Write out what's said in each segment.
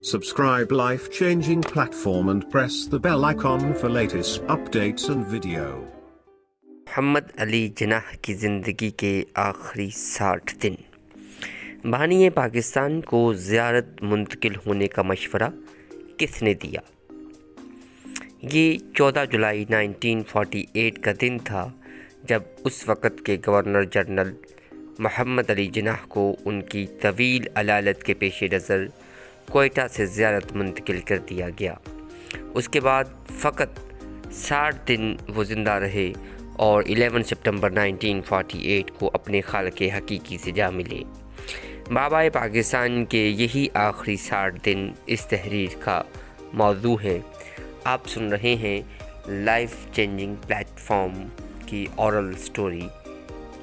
Subscribe life-changing platform and press the bell icon for latest updates and video. Mohammad Ali Jinnah की ज़िंदगी के आखिरी 60 दिन। बानी पाकिस्तान को ज़ियारत मुंतकिल होने का मशवरा किसने दिया? ये 14 जुलाई 1948 का दिन था जब उस वक़्त के गवर्नर जनरल मोहम्मद अली जिन्नाह को उनकी तवील अलालत के पेश नज़र कोयटा से ज़ियारत मुंतकिल कर दिया गया। उसके बाद फ़कत 60 दिन वो ज़िंदा रहे और 11 सितंबर 1948 को अपने खालके हकीकी से जा मिले। बाबाए पाकिस्तान के यही आखिरी 60 दिन इस तहरीर का मौजू है। आप सुन रहे हैं लाइफ चेंजिंग प्लेटफॉर्म की औरल स्टोरी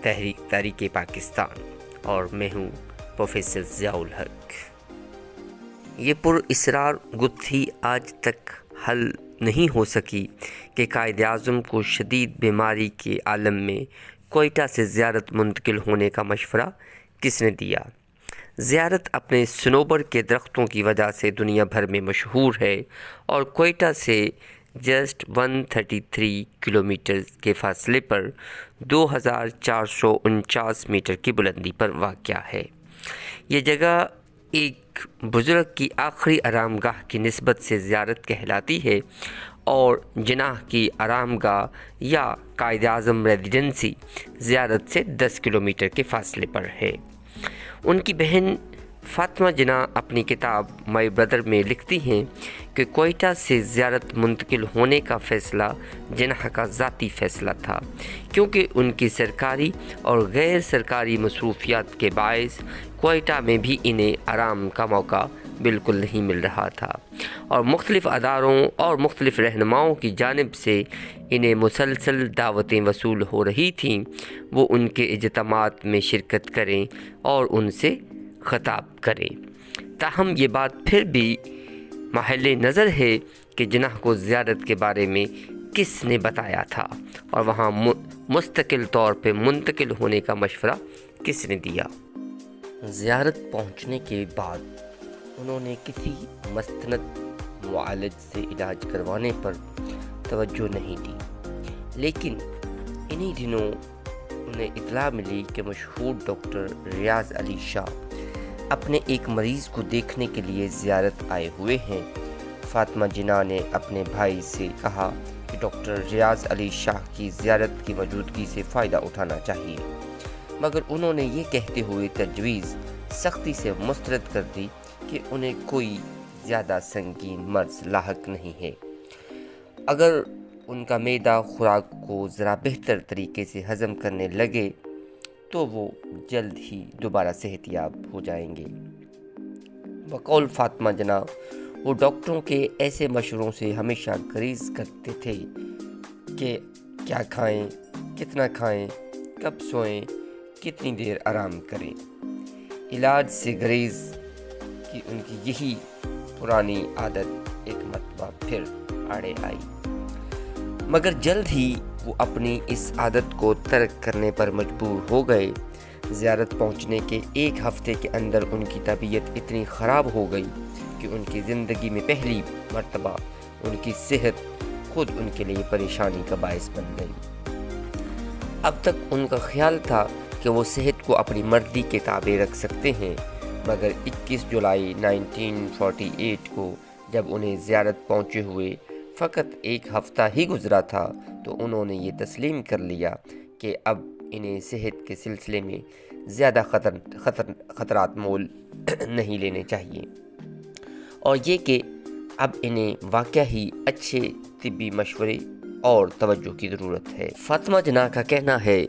तहरीक पाकिस्तान और मैं हूँ प्रोफेसर ज़ियाउल हक। ये पुरइसरार गुत्थी आज तक हल नहीं हो सकी कि कायद-ए-आज़म को शदीद बीमारी के आलम में कोयटा से ज़ियारत मुंतकिल होने का मशवरा किसने दिया। ज़ियारत अपने सनोबर के दरख्तों की वजह से दुनिया भर में मशहूर है और कोयटा से जस्ट 133 किलोमीटर के फासले पर 2449 मीटर की बुलंदी पर वाक़या है। ये जगह एक बुज़ुर्ग की आखिरी आरामगाह की निस्बत से ज़ियारत कहलाती है और जिन्नाह की आरामगाह या कायद-ए-आज़म रेजिडेंसी ज़ियारत से 10 किलोमीटर के फासले पर है। उनकी बहन फ़ातिमा जिन्नाह अपनी किताब माय ब्रदर में लिखती हैं कि कोयटा से ज़ियारत मुंतकिल होने का फ़ैसला जिन्नाह का ज़ाती फ़ैसला था, क्योंकि उनकी सरकारी और गैर सरकारी मसरूफियात के बायस कोयटा में भी इन्हें आराम का मौका बिल्कुल नहीं मिल रहा था और मुख्तलिफ़ अदारों और मुख्तलिफ़ रहनुमाओं की जानिब से इन्हें मुसलसल दावतें वसूल हो रही थीं वो उनके इज्तिमात में शिरकत करें और उनसे ख़ताब करें। ताहम ये बात फिर भी महल नज़र है कि जिन्नाह को ज़ियारत के बारे में किसने बताया था और वहाँ मुस्तकिल तौर पे मुंतकिल होने का मशवरा किसने दिया। ज़ियारत पहुँचने के बाद उन्होंने किसी मस्तनद मुआलिज से इलाज करवाने पर तवज्जो नहीं दी, लेकिन इन्हीं दिनों उन्हें इत्तला मिली कि मशहूर डॉक्टर रियाज अली शाह अपने एक मरीज़ को देखने के लिए ज़ियारत आए हुए हैं। फ़ातिमा जिन्नाह ने अपने भाई से कहा कि डॉक्टर रियाज अली शाह की ज़ियारत की मौजूदगी से फ़ायदा उठाना चाहिए, मगर उन्होंने ये कहते हुए तजवीज़ सख्ती से मुस्तरद कर दी कि उन्हें कोई ज़्यादा संगीन मर्ज़ लाहक नहीं है। अगर उनका मैदा खुराक को ज़रा बेहतर तरीके से हज़म करने लगे तो वो जल्द ही दोबारा सेहतियाब हो जाएंगे। बकौल फ़ातिमा जिन्नाह वो डॉक्टरों के ऐसे मशवरों से हमेशा गुरेज़ करते थे कि क्या खाएं, कितना खाएं, कब सोएं, कितनी देर आराम करें। इलाज से गुरेज़ की उनकी यही पुरानी आदत एक मरतबा फिर आड़े आई, मगर जल्द ही वो अपनी इस आदत को तर्क करने पर मजबूर हो गए। ज़ियारत पहुंचने के एक हफ़्ते के अंदर उनकी तबीयत इतनी ख़राब हो गई कि उनकी ज़िंदगी में पहली मरतबा उनकी सेहत खुद उनके लिए परेशानी का बायस बन गई। अब तक उनका ख्याल था कि वो सेहत को अपनी मर्ज़ी के ताबे रख सकते हैं, मगर 21 जुलाई 1948 को जब उन्हें ज़ियारत पहुँचे हुए फ़कत एक हफ़्ता ही गुज़रा था तो उन्होंने ये तस्लीम कर लिया कि अब इन्हें सेहत के सिलसिले में ज़्यादा ख़तरात मोल नहीं लेने चाहिए और ये कि अब इन्हें वाक़या ही अच्छे तिब्बी मशवरे और तवज्जो की ज़रूरत है। फ़ातिमा जिन्नाह का कहना है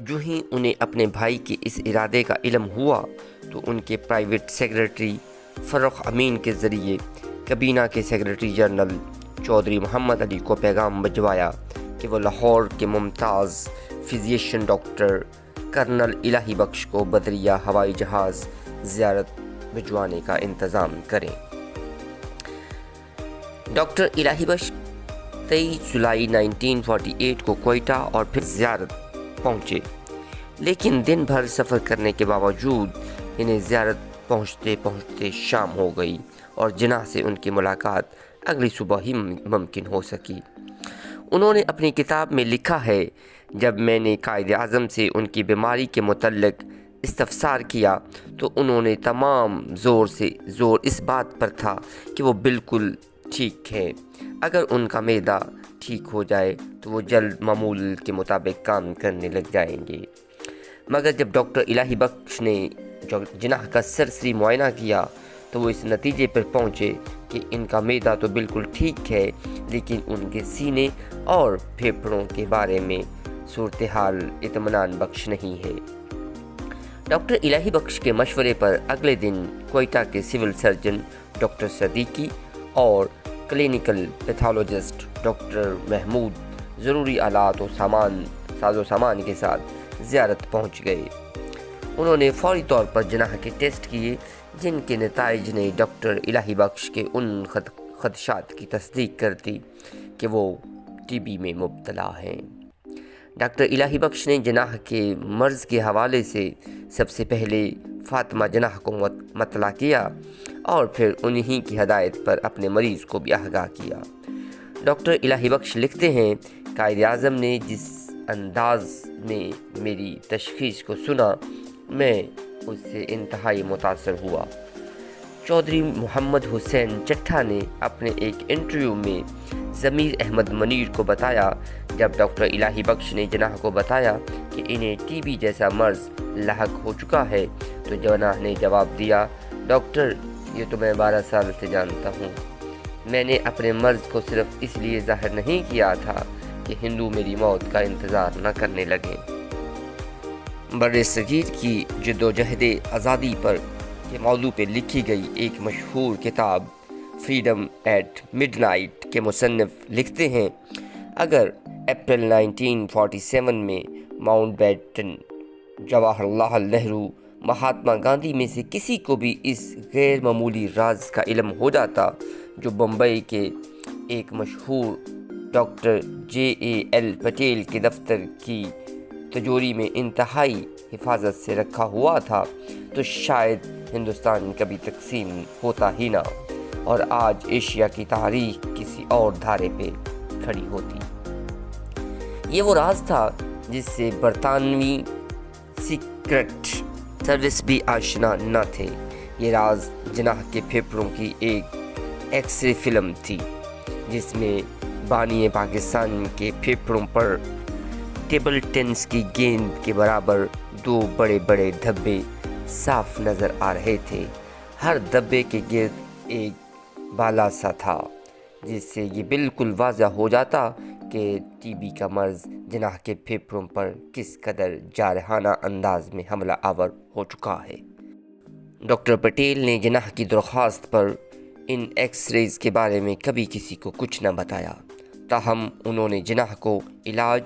जो ही उन्हें अपने भाई के इस इरादे का इल्म हुआ तो उनके प्राइवेट सेक्रेटरी फ़र्रुख अमीन के ज़रिए कबीना के सेक्रेटरी जनरल चौधरी मोहम्मद अली को पैगाम भिजवाया कि वो लाहौर के मुमताज़ फिजिशियन डॉक्टर कर्नल इलाही बख्श को बदरिया हवाई जहाज़ ज़ियारत भिजवाने का इंतज़ाम करें। डॉक्टर इलाही बख्श 23 जुलाई 1948 को कोयटा और फिर ज़ियारत पहुँचे, लेकिन दिन भर सफ़र करने के बावजूद इन्हें ज़ियारत पहुँचते पहुँचते शाम हो गई और जिन्ना से उनकी मुलाकात अगली सुबह ही मुमकिन हो सकी। उन्होंने अपनी किताब में लिखा है, जब मैंने कायद आज़म से उनकी बीमारी के मुतल्लिक़ इस्तफसार किया तो उन्होंने तमाम ज़ोर इस बात पर था कि वो बिल्कुल ठीक है। अगर उनका मैदा ठीक हो जाए तो वो जल्द मामूल के मुताबिक काम करने लग जाएंगे। मगर जब डॉक्टर इलाही बख्श ने जिन्ना का सरसरी मुआयना किया तो वो इस नतीजे पर पहुँचे कि इनका मैदा तो बिल्कुल ठीक है, लेकिन उनके सीने और फेफड़ों के बारे में सूरत हाल इत्मीनान बख्श नहीं है। डॉक्टर इलाही बख्श के मशवरे पर अगले दिन कोयटा के सिविल सर्जन डॉक्टर सदीकी और क्लिनिकल पैथोलॉजिस्ट डॉक्टर महमूद ज़रूरी आलात और साजो सामान के साथ ज़ियारत पहुंच गए। उन्होंने फौरी तौर पर जिन्ना के टेस्ट किए, जिनके नताइज ने डॉक्टर इलाही बख्श के उन खदशात की तस्दीक कर दी कि वो टीबी में मुब्तला हैं। डॉक्टर इलाही बख्श ने जिन्ना के मर्ज़ के हवाले से सबसे पहले फातिमा जिन्ना को मतला किया और फिर उन्हीं की हदायत पर अपने मरीज़ को भी आगाह किया। डॉक्टर इलाही बख्श लिखते हैं, कायद आज़म ने जिस अंदाज में मेरी तशख़ीस को सुना, मैं उससे इंतहाई मुतासर हुआ। चौधरी मोहम्मद हुसैन चट्ठा ने अपने एक इंटरव्यू में ज़मीर अहमद मनीर को बताया, जब डॉक्टर इलाही बख्श ने जिन्ना को बताया कि इन्हें टीबी जैसा मर्ज़ लाहक हो चुका है, तो जिन्ना ने जवाब दिया, डॉक्टर ये तो मैं 12 साल से जानता हूँ। मैंने अपने मर्ज़ को सिर्फ इसलिए ज़ाहिर नहीं किया था कि हिंदू मेरी मौत का इंतज़ार न करने लगे। बर्र-ए-सग़ीर की जद्दोजहद आज़ादी पर के मौजू पर लिखी गई एक मशहूर किताब फ्रीडम एट मिडनाइट के मुसन्निफ़ लिखते हैं, अगर अप्रैल 1947 में माउंटबेटन, जवाहरलाल नेहरू, महात्मा गांधी में से किसी को भी इस गैर मामूली राज का इल्म हो जाता जो बम्बई के एक मशहूर डॉक्टर J.A.L. पटेल के दफ्तर की तिजोरी में इंतहाई हिफाजत से रखा हुआ था, तो शायद हिंदुस्तान कभी तकसीम होता ही ना और आज एशिया की तारीख किसी और धारे पे खड़ी होती। ये वो राज था जिससे बरतानवी सीक्रेट सर्विस भी आशना न थे। ये राज जिन्ना के फेफड़ों की एक एक्सरे फिल्म थी, जिसमें बानी पाकिस्तान के फेफड़ों पर टेबल टेनिस की गेंद के बराबर 2 बड़े बड़े धब्बे साफ नज़र आ रहे थे। हर धब्बे के गिर्द एक बाला सा था, जिससे ये बिल्कुल वाज़ह हो जाता कि टीबी का मर्ज़ जिन्ना के फेफड़ों पर किस कदर जारहाना अंदाज में हमला आवर हो चुका है। डॉक्टर पटेल ने जिन्ना की दरख्वास्त पर इन एक्सरेज के बारे में कभी किसी को कुछ न बताया, ताहम उन्होंने जिन्ना को इलाज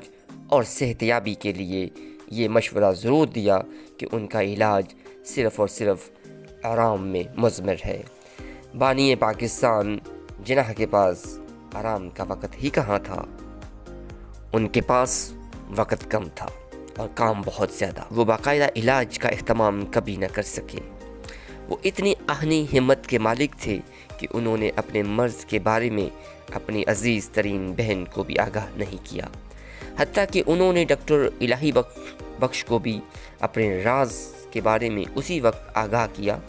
और सेहतयाबी के लिए ये मशवरा ज़रूर दिया कि उनका इलाज सिर्फ़ और सिर्फ आराम में मुज़मर है। बानी पाकिस्तान जिन्ना के पास आराम का वक़्त ही कहाँ था, उनके पास वक़्त कम था और काम बहुत ज़्यादा। वो बाकायदा इलाज का इख्तिमाम कभी न कर सके। वो इतनी आहनी हिम्मत के मालिक थे कि उन्होंने अपने मर्ज़ के बारे में अपनी अज़ीज़ तरीन बहन को भी आगाह नहीं किया। हत्ता कि उन्होंने डॉक्टर इलाही बख्श को भी अपने राज के बारे में उसी वक्त आगाह किया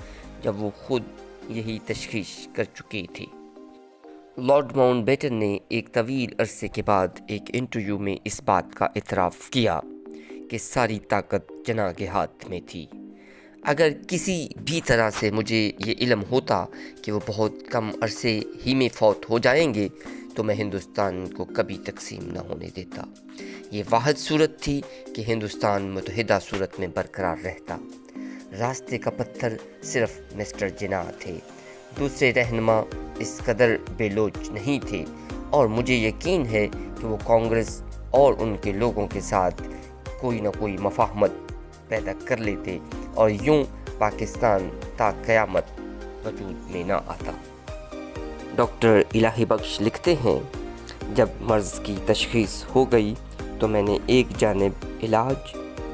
जब वो खुद यही तशख़ीस कर चुकी थी। लॉर्ड माउंटबेटन ने एक तवील अरसे के बाद एक इंटरव्यू में इस बात का इतराफ़ किया कि सारी ताकत जिन्ना के हाथ में थी। अगर किसी भी तरह से मुझे ये इल्म होता कि वो बहुत कम अरसे ही में फौत हो जाएंगे तो मैं हिंदुस्तान को कभी तकसीम न होने देता। ये वाहिद सूरत थी कि हिंदुस्तान मुतहिदा सूरत में बरकरार रहता। रास्ते का पत्थर सिर्फ मिस्टर जिन्ना थे, दूसरे रहनुमा इस कदर बेलोच नहीं थे और मुझे यकीन है कि वो कांग्रेस और उनके लोगों के साथ कोई ना कोई मफाहमत पैदा कर लेते और यूं पाकिस्तान ता क़यामत वजूद में ना आता। डॉक्टर इलाही बख्श लिखते हैं, जब मर्ज़ की तशख़ीस हो गई तो मैंने एक जानिब इलाज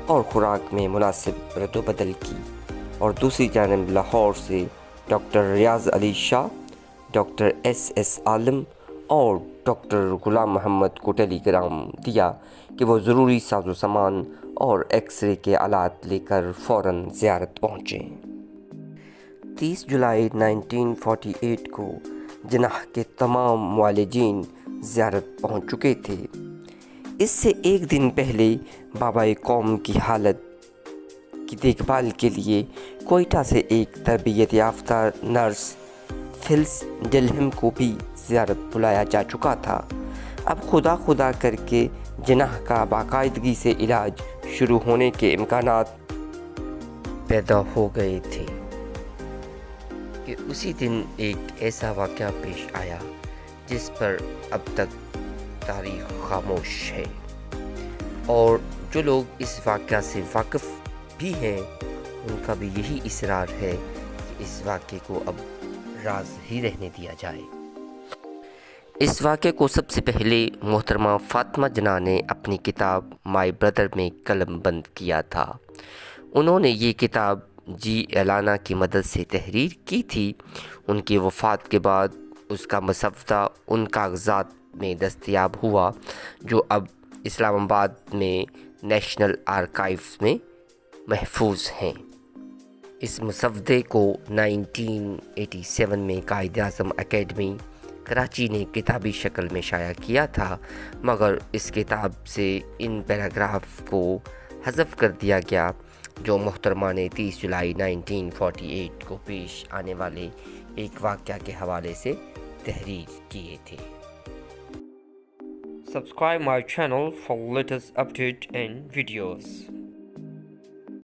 और खुराक में मुनासिब रद्दोबदल की اور دوسری جانب لاہور سے ڈاکٹر ریاض علی شاہ، ڈاکٹر ایس عالم اور ڈاکٹر غلام محمد کو ٹیلی گرام دیا کہ وہ ضروری ساز و سامان اور ایکس رے کے آلات لے کر فوراً زیارت پہنچیں۔ 30 جولائی 1948 کو جناح کے تمام معالجین زیارت پہنچ چکے تھے۔ اس سے ایک دن پہلے بابا قوم کی حالت کی دیکھ بھال کے لیے کوئٹہ سے ایک تربیت یافتہ نرس فلس ڈلہم کو بھی زیارت بلایا جا چکا تھا۔ اب خدا کر کے جناح کا باقاعدگی سے علاج شروع ہونے کے امکانات پیدا ہو گئے تھے کہ اسی دن ایک ایسا واقعہ پیش آیا جس پر اب تک تاریخ خاموش ہے، اور جو لوگ اس واقعہ سے واقف بھی ہیں ان کا بھی یہی اصرار ہے کہ اس واقعے کو اب راز ہی رہنے دیا جائے۔ اس واقعے کو سب سے پہلے محترمہ فاطمہ جناح نے اپنی کتاب مائی بردر میں قلم بند کیا تھا۔ انہوں نے یہ کتاب جی ایلانا کی مدد سے تحریر کی تھی۔ ان کی وفات کے بعد اس کا مسودہ ان کاغذات میں دستیاب ہوا جو اب اسلام آباد میں نیشنل آرکائیوز میں محفوظ ہیں۔ اس مسودے کو 1987 میں قائد اعظم اکیڈمی کراچی نے کتابی شکل میں شائع کیا تھا، مگر اس کتاب سے ان پیراگراف کو حذف کر دیا گیا جو محترمہ نے 30 جولائی 1948 کو پیش آنے والے ایک واقعہ کے حوالے سے تحریر کیے تھے۔ Subscribe my channel for latest update and videos.